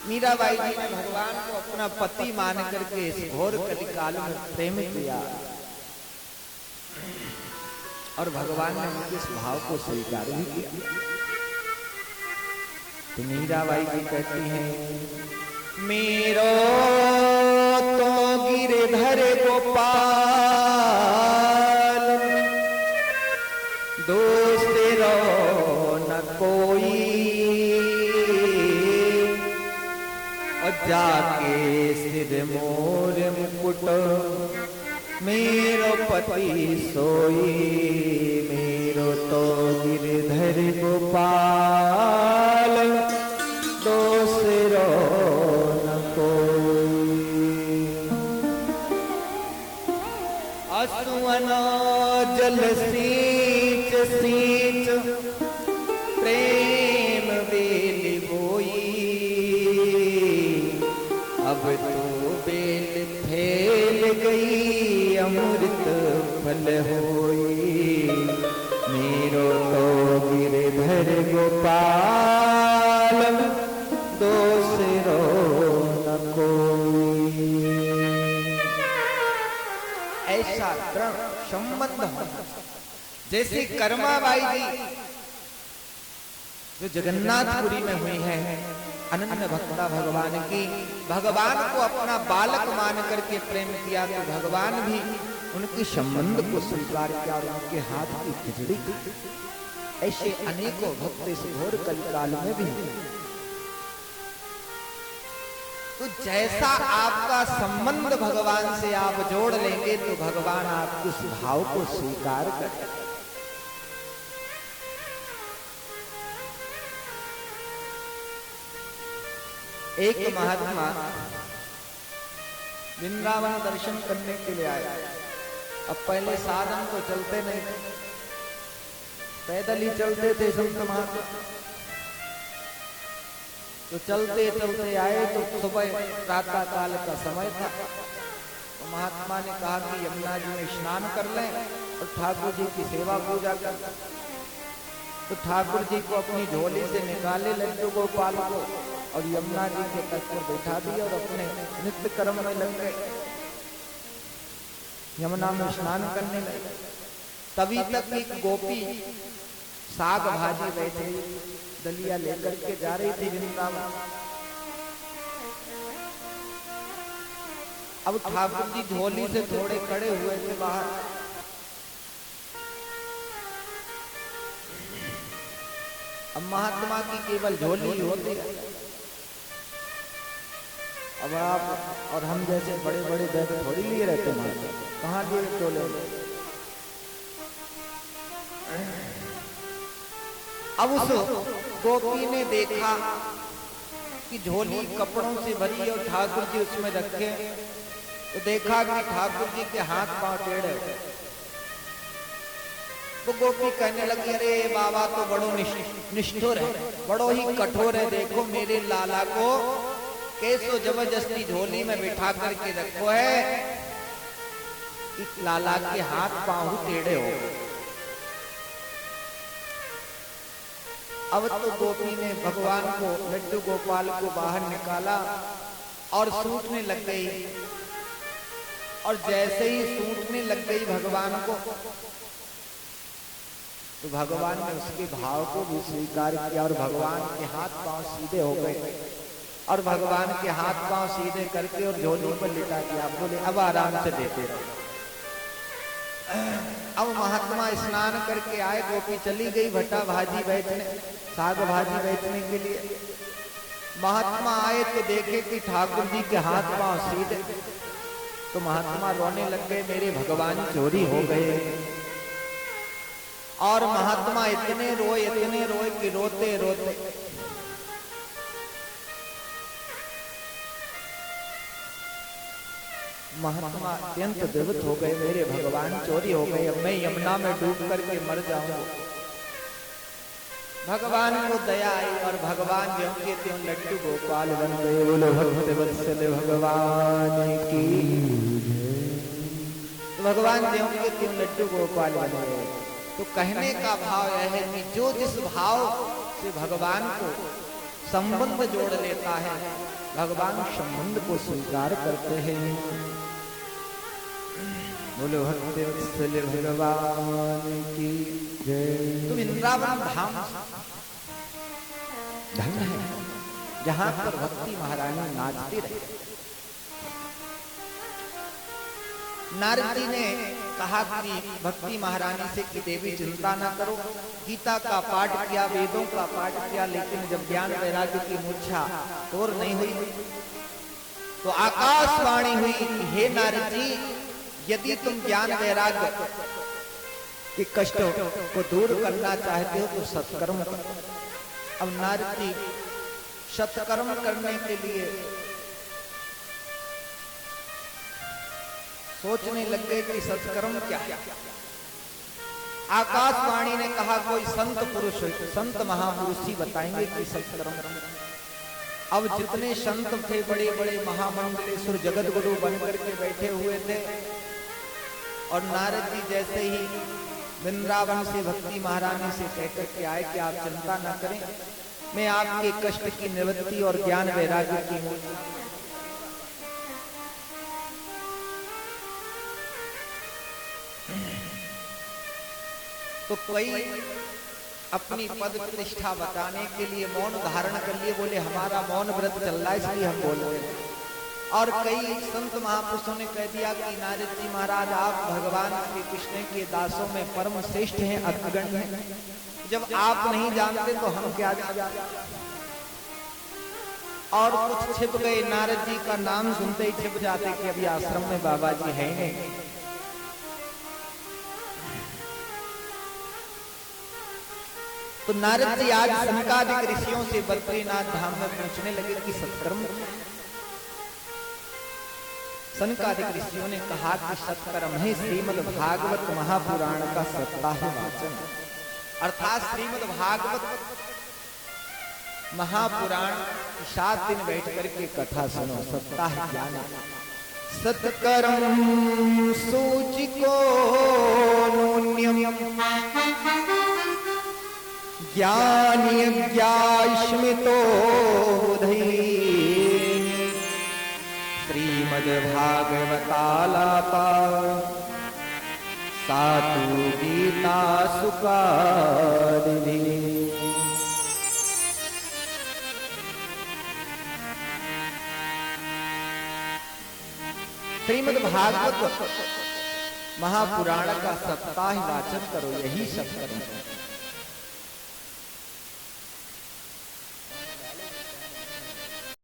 मीराबाई जी ने भगवान को अपना पति मान करके इस घोर कलिकाल में प्रेम किया और भगवान ने उनके इस भाव को स्वीकार भी किया। तो मीराबाई जी कहती हैं, मेरो तो गिरधर गोपाल दूसरो न कोई, और जाके सिर मोर मुकुट मेरो पति सोई। मेरो तो गिरधर गोपाल दूसरो न कोई। असुअना जल सींच सींच प्रेम बेल बोई, अब तो बेल फैल गई अमृत फल होई। मेरो तो गिरधर गोपाल दूसरो न कोई। ऐसा दृढ़ संबंध होना जैसे कर्माबाई जी जो जगन्नाथपुरी में हुई है, अनन्य भक्ता भगवान की, भगवान को अपना बालक मान करके प्रेम किया तो भगवान भी उनके संबंध को स्वीकार किया और उनके हाथ की खिचड़ी की। ऐसे अनेकों भक्त इस घोर कलिकाल में भी। तो जैसा आपका संबंध भगवान से आप जोड़ लेंगे तो भगवान आपके उस भाव को स्वीकार करेंगे। एक महात्मा वृंदावन दर्शन करने के लिए आए। अब पहले साधन तो चलते नहीं थे, पैदल ही चलते थे संत महात्मा। तो चलते चलते आए तो सुबह प्रातः काल का समय था। तो महात्मा ने कहा कि यमुना जी में स्नान कर लें और ठाकुर जी की सेवा पूजा कर। तो ठाकुर जी को अपनी झोली से निकाले लड्डू गोपाल को और यमुना जी के तट पर बैठा दिया और अपने नित्य कर्म में लग गए। यमुना में स्नान करने लगे। तभी तक एक गोपी साग भाजी बैठे दलिया लेकर के जा रही थी वृंदावन। अब ठाकुर जी झोली से थोड़े खड़े हुए थे बाहर। अब महात्मा की केवल झोली ही होती है। अब आप और हम जैसे बड़े बड़े बैग थोड़ी लिए रहते हैं, कहाँ लिए चोले। अब उस गोपी ने देखा कि झोली कपड़ों से भरी और ठाकुर जी उसमें रखे। तो देखा कि ठाकुर जी के हाथ पांव टेढ़े। तो गोपी कहने लगी, अरे बाबा तो बड़ो निष्ठुर है, बड़ो ही कठोर है। देखो मेरे लाला को कैसो जबरदस्ती झोली में बिठा करके रखो है, इस लाला के हाथ पांव टेढ़े हो गए। अब तो गोपी ने भगवान को, लड्डू गोपाल को बाहर निकाला और सूंघने लग गई। और जैसे ही सूंघने लग गई भगवान को, तो भगवान ने उसके भाव को भी स्वीकार किया और भगवान के हाथ पांव सीधे हो गए। और भगवान के हाथ पांव सीधे करके और झोली पर लिटा दिया। बोले अब आराम से देते रहो। अब महात्मा स्नान करके आए, गोपी चली गई भट्टा भाजी बेचने, साग भाजी बेचने के लिए। महात्मा आए तो देखे कि ठाकुर जी के हाथ पांव सीधे। तो महात्मा रोने लग गए, मेरे भगवान चोरी हो गए। और महात्मा इतने रोए कि रोते रोते महात्मा अत्यंत विवश हो गए, मेरे भगवान चोरी हो गए, अब मैं यमुना में डूब करके मर जाऊंगा। भगवान को दया आई और भगवान ज्यों के त्यों लड्डू गोपाल बन गए। बोलो भक्त वत्सल भगवान की। तो भगवान ज्यों के त्यों लड्डू गोपाल बन गए। तो कहने का भाव यह है कि जो जिस भाव से भगवान को संबंध जोड़ लेता है, भगवान संबंध को स्वीकार करते हैं। बोलो भक्तवत्सल भगवान की जय। तुम वृंदावन धाम धन्य है जहां पर भक्ति महारानी नाचती रहे। नारद जी ने कहा कि भक्ति महारानी से कि देवी चिंता ना करो, गीता का पाठ किया, वेदों का पाठ किया, लेकिन जब ज्ञान वैराग्य की मूर्छा तोड़ नहीं हुई तो आकाशवाणी हुई कि हे नारद जी, यदि तुम ज्ञान वैराग्य के कष्टों को दूर करना चाहते हो तो सत्कर्म करो। अब नारद जी सत्कर्म करने के लिए सोचने लग गए कि सत्कर्म क्या है। आकाशवाणी ने कहा कोई संत पुरुष, संत महापुरुष ही बताएंगे कि सत्कर्म। अब जितने संत थे, बड़े बड़े महामंडलेश्वर जगत गुरु बनकर के बैठे हुए थे, और नारद जी जैसे ही वृंदावन से भक्ति महारानी से कहकर के आए कि आप चिंता न करें, मैं आपके कष्ट की निवृत्ति और ज्ञान वैराग्य की तो कोई अपनी पद प्रतिष्ठा बताने के लिए मौन धारण कर लिए, बोले हमारा मौन व्रत चल रहा है इसलिए हम बोल रहे हैं। और कई संत महापुरुषों ने कह दिया कि नारद जी महाराज आप भगवान श्री कृष्ण के दासों में परम श्रेष्ठ हैं, अग्रगण्य हैं, जब आप नहीं जानते तो हम क्या जानते। और कुछ छिप गए, नारद जी का नाम सुनते ही छिप जाते कि अभी आश्रम में बाबा जी है नहीं। तो नारद जी आज सनकादिक ऋषियों से बद्रीनाथ धाम में पूछने लगे कि सत्कर्म। सनकादिक ऋषियों ने कहा कि सत्कर्म है श्रीमद् भागवत महापुराण का सप्ताह वाचन, अर्थात श्रीमद् भागवत महापुराण 7 दिन बैठ करके कथा सुनो, सप्ताह ज्ञान। सत्कर्म सूचिको नून्यम ज्ञानियज्ञाश्मितो बुधैः श्रीमद्भागवतालापा सातु गीता सुकादिभिः। श्रीमद्भागवत महापुराण का सप्ताह वाचन करो, यही सत्कर्म है।